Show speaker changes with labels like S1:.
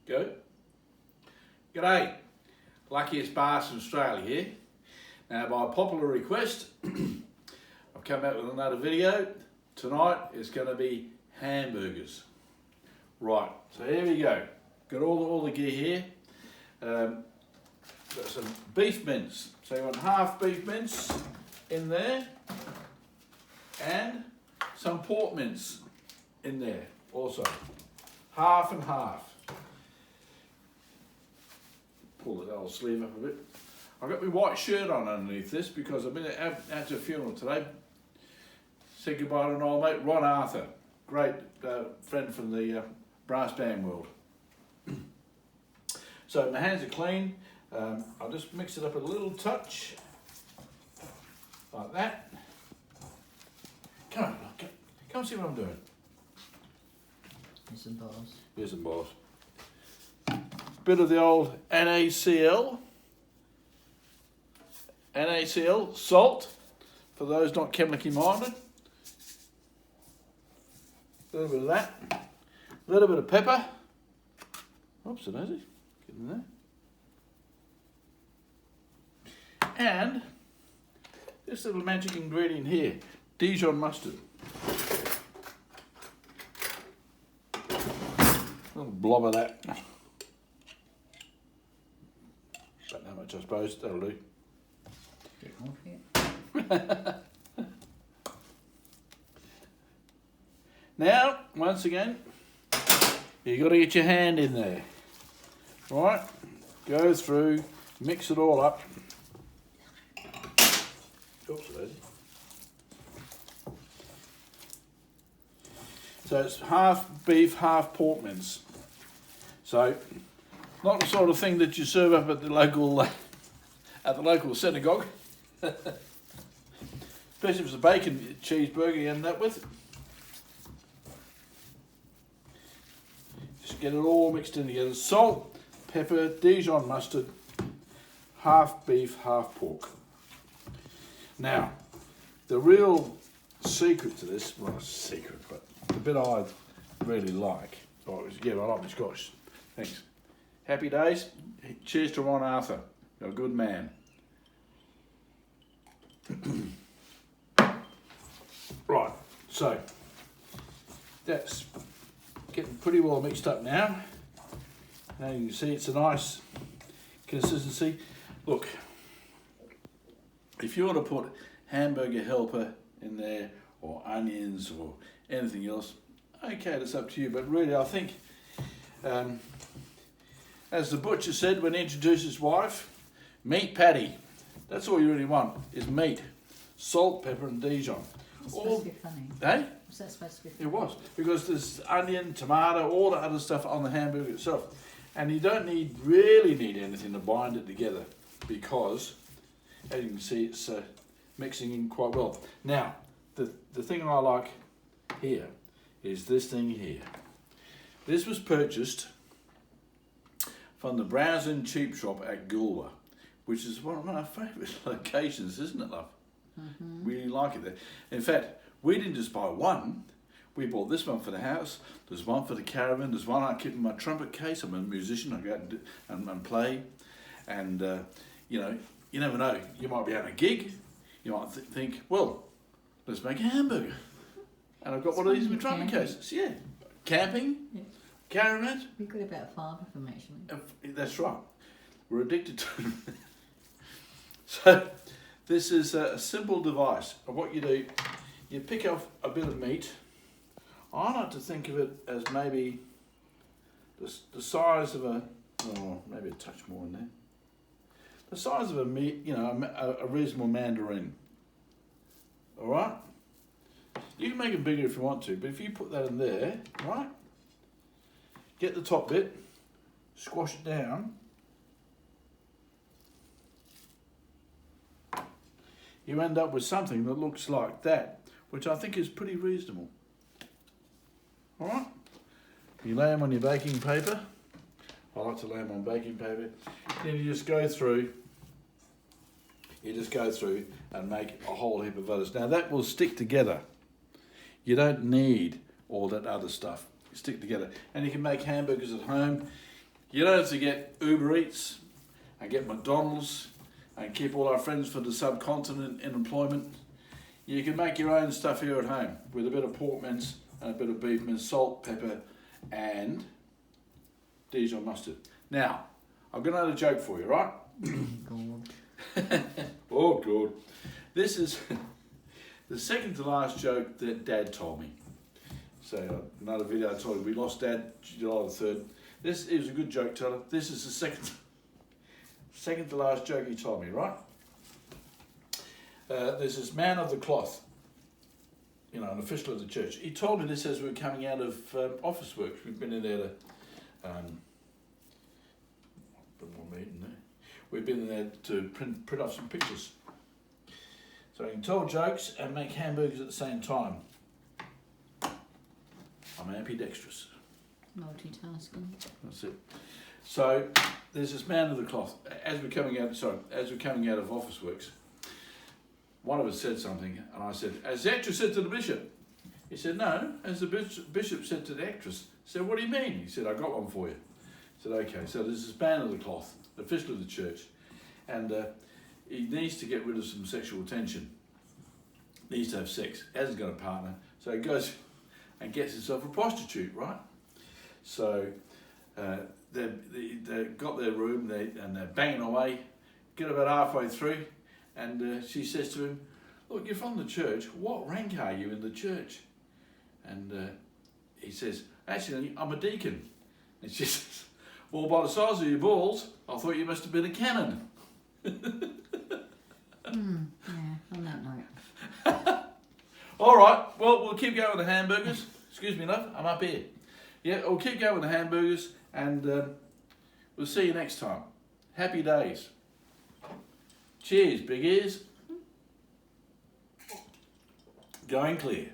S1: Go. G'day, luckiest baarrstedd Australia here. Now, by popular request, I've come out with another video. Tonight is going to be hamburgers. Right, so here we go. Got all the gear here. Got some beef mince. So you want half beef mince in there, and some pork mince in there also. Half and half. Pull the old sleeve up a bit. I've got my white shirt on underneath this because I've been out to a funeral today. Said goodbye to an old mate, Ron Arthur. Great friend from the brass band world. So my hands are clean. I'll just mix it up a little touch. Like that. Come on, come and see what I'm doing.
S2: Here's some balls.
S1: Here's some balls. Bit of the old NaCl, salt, for those not chemically minded. A little bit of that. A little bit of pepper. Oops, it is. Get in there. And this little magic ingredient here, Dijon mustard. A little blob of that. About that much, I suppose. That'll do.
S2: Bit more here.
S1: Now, once again, you've got to get your hand in there. Right? Go through, mix it all up. Oops, it is. So it's half beef, half pork mince. So, not the sort of thing that you serve up at the local synagogue. Especially if it's a bacon cheeseburger you end up with. Just get it all mixed in together. Salt, pepper, Dijon mustard, half beef, half pork. Now, the real secret to this, well, not secret, but the bit I really like, I like my scotch. Thanks. Happy days. Cheers to Ron Arthur. You're a good man. Right, so that's getting pretty well mixed up now. Now you can see it's a nice consistency. Look, if you want to put hamburger helper in there or onions or anything else, okay, that's up to you. But really, I think, as the butcher said when he introduced his wife, meat patty. That's all you really want, is meat. Salt, pepper and Dijon.
S2: It's supposed to be funny.
S1: Eh?
S2: Was that supposed to be funny?
S1: It was, because there's onion, tomato, all the other stuff on the hamburger itself. And you don't really need anything to bind it together because, as you can see, it's mixing in quite well. Now, the thing I like here is this thing here. This was purchased from the browsing cheap shop at Gulwa, which is one of my favourite locations, isn't it, love? Mm-hmm. Really like it there. In fact, we didn't just buy one. We bought this one for the house. There's one for the caravan. There's one I keep in my trumpet case. I'm a musician. I go out and play. And, you know, you never know. You might be at a gig. You might think, well, let's make a hamburger. And I've got one of these in my trumpet cases. Yeah. Camping. Yeah. Caravan.
S2: We've got about 5 of them, actually.
S1: That's right. We're addicted to them. So, this is a simple device of what you do. You pick up a bit of meat. I like to think of it as maybe the size of maybe a touch more in there. The size of a meat, a reasonable mandarin. All right? You can make it bigger if you want to, but if you put that in there, right? Get the top bit, squash it down. You end up with something that looks like that, which I think is pretty reasonable. All right? You lay them on your baking paper. I like to lay them on baking paper. Then you just go through and make a whole heap of others. Now that will stick together. You don't need all that other stuff. You stick together. And you can make hamburgers at home. You don't have to get Uber Eats and get McDonald's and keep all our friends from the subcontinent in employment. You can make your own stuff here at home with a bit of pork mince and a bit of beef mince, salt, pepper, and Dijon mustard. Now, I've got another joke for you, right?
S2: God.
S1: Oh, good. This is the second to last joke that Dad told me. So, another video I told you, we lost Dad July the 3rd. This is a good joke teller. This is the second to last joke he told me, right? There's this man of the cloth, you know, an official of the church. He told me this as we were coming out of office work. We've been in there to, put more meat in there. We've been in there to print off some pictures. So you can tell jokes and make hamburgers at the same time. I'm ambidextrous.
S2: Multitasking.
S1: That's it. So there's this man of the cloth. As we're coming out of office works, one of us said something, and I said, "As the actress said to the bishop." He said, "No, as the bishop said to the actress." I said, "What do you mean?" He said, "I got one for you." I said, "Okay." So there's this man of the cloth, the official of the church, and he needs to get rid of some sexual tension. Needs to have sex. Hasn't got a partner, so he goes and gets himself a prostitute, right? So they got their room, and they're banging away. Get about halfway through, and she says to him, "Look, you're from the church. What rank are you in the church?" And he says, "Actually, I'm a deacon." And she says, "Well, by the size of your balls, I thought you must have been a canon."
S2: Yeah, on that note.
S1: All right, well, we'll keep going with the hamburgers. Excuse me, love, I'm up here. Yeah, we'll keep going with the hamburgers, and we'll see you next time. Happy days. Cheers, big ears. Going clear.